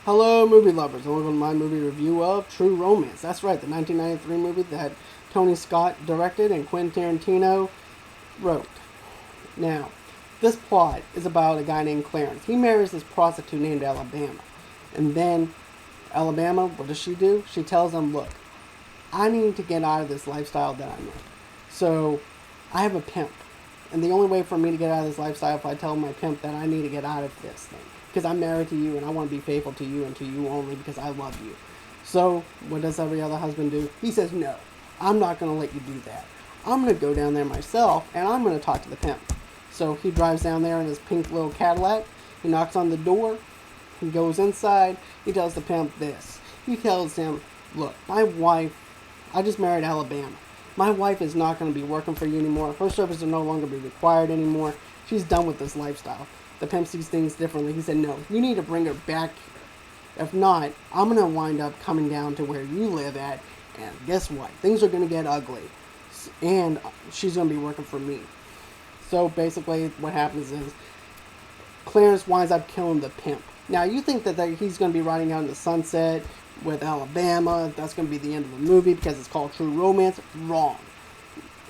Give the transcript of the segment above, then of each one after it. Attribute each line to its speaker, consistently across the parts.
Speaker 1: Hello, movie lovers, and welcome to my movie review of True Romance. That's right, the 1993 movie that Tony Scott directed and Quentin Tarantino wrote. Now, this plot is about a guy named Clarence. He marries this prostitute named Alabama. And then, Alabama, what does she do? She tells him, look, I need to get out of this lifestyle that I'm in. So, I have a pimp. And the only way for me to get out of this lifestyle if I tell my pimp that I need to get out of this thing. Because I'm married to you and I want to be faithful to you and to you only because I love you. So, what does every other husband do? He says, no, I'm not going to let you do that. I'm going to go down there myself and I'm going to talk to the pimp. So, he drives down there in his pink little Cadillac. He knocks on the door. He goes inside. He tells the pimp this. He tells him, look, my wife, I just married Alabama. My wife is not going to be working for you anymore. Her services will no longer be required anymore. She's done with this lifestyle. The pimp sees things differently. He said, no, you need to bring her back. If not, I'm going to wind up coming down to where you live at. And guess what? Things are going to get ugly. And she's going to be working for me. So basically what happens is Clarence winds up killing the pimp. Now you think that he's going to be riding out in the sunset with Alabama. That's going to be the end of the movie because it's called True Romance. Wrong.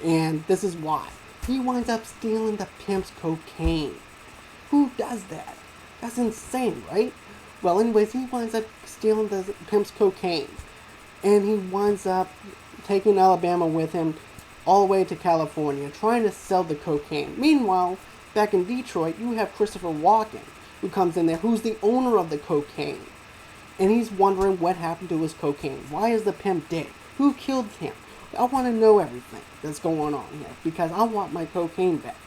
Speaker 1: And this is why. He winds up stealing the pimp's cocaine. Who does that? That's insane, right? Well, anyways, he winds up stealing the pimp's cocaine. And he winds up taking Alabama with him all the way to California, trying to sell the cocaine. Meanwhile, back in Detroit, you have Christopher Walken, who comes in there, who's the owner of the cocaine. And he's wondering what happened to his cocaine. Why is the pimp dead? Who killed him? I want to know everything that's going on here because I want my cocaine back.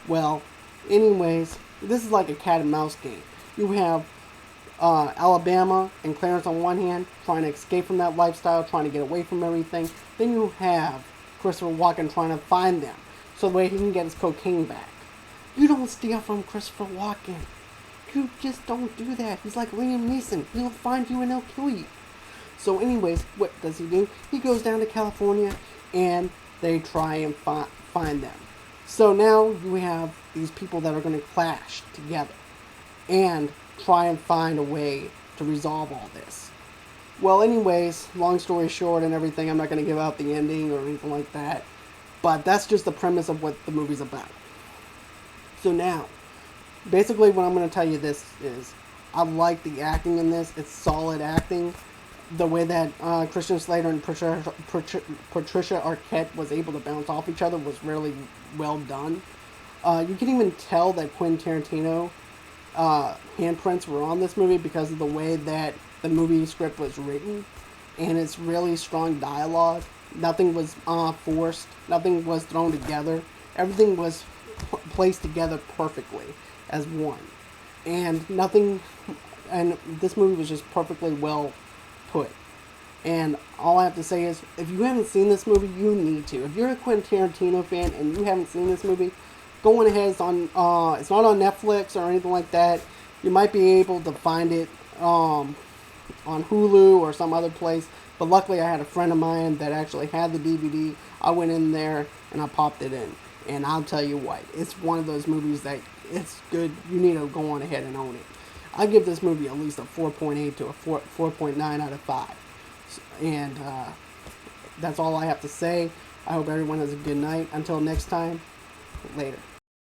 Speaker 1: Well, anyways, this is like a cat and mouse game. You have Alabama and Clarence on one hand trying to escape from that lifestyle, trying to get away from everything. Then you have Christopher Walken trying to find them so the way he can get his cocaine back. You don't steal from Christopher Walken. You just don't do that. He's like Liam Neeson. He'll find you and he'll kill you. So anyways, what does he do? He goes down to California and they try and find them. So now you have these people that are going to clash together and try and find a way to resolve all this. Well, anyways, long story short and everything, I'm not going to give out the ending or anything like that. But that's just the premise of what the movie's about. So now, basically what I'm going to tell you this is, I like the acting in this. It's solid acting. The way that Christian Slater and Patricia Arquette was able to bounce off each other was really well done. You can even tell that Quentin Tarantino handprints were on this movie because of the way that the movie script was written. And it's really strong dialogue. Nothing was forced. Nothing was thrown together. Everything was placed together perfectly as one. And this movie was just perfectly well put. And all I have to say is, if you haven't seen this movie, you need to. If you're a Quentin Tarantino fan and you haven't seen this movie, go on ahead. It's not on Netflix or anything like that. You might be able to find it on Hulu or some other place. But luckily, I had a friend of mine that actually had the DVD. I went in there and I popped it in. And I'll tell you what, it's one of those movies that it's good. You need to go on ahead and own it. I give this movie at least a 4.8 to a 4.9 out of 5. And that's all I have to say. I hope everyone has a good night. Until next time, later.